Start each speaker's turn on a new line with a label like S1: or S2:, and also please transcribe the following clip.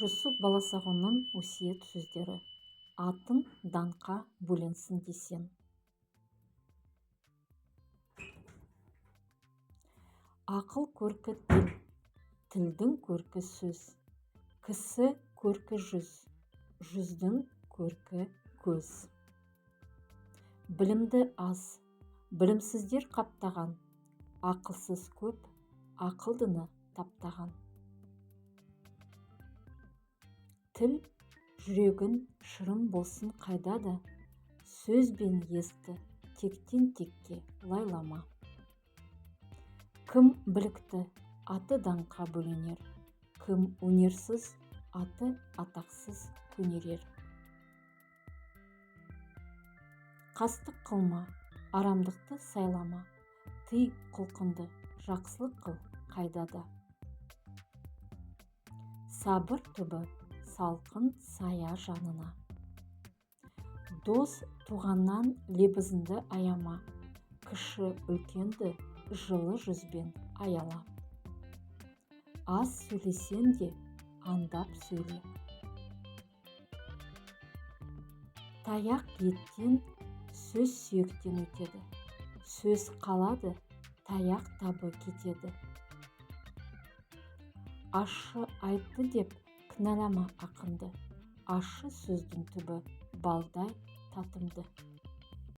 S1: Жүсіп Баласағұнның өсиет сөздері. Атын даңқа бөленсін десең. Ақыл көркі тіл, тілдің көркі сөз. Кісі көркі жүз, жүздің көркі көз. Білімді аз, білімсіздер қаптаған. Ақылсыз көп, ақылдыны таптаған. Тіл жүрегін шырын болсын қайда да, сөзбен есті, тектен текке лайлама. Кім білікті, аты даңқа бөленер, кім өнерсіз, аты атақсыз көнерер. Қастық қылма, арамдықты сайлама, тый құлқынды, жақсылық қыл қайда да. Сабыр түбі, салқын сая жанына. Дос туғаннан лебізінді аяма, кіші үлкенді жылы жүзбен аяла. Аз сөйлесен де андап сөйле. Таяқ еттен, сөз сүйектен өтеді. Сөз қалады, таяқ табы кетеді. Ащы айтты деп кінәлама ақынды, ащы сөздің түбі балдай татымды.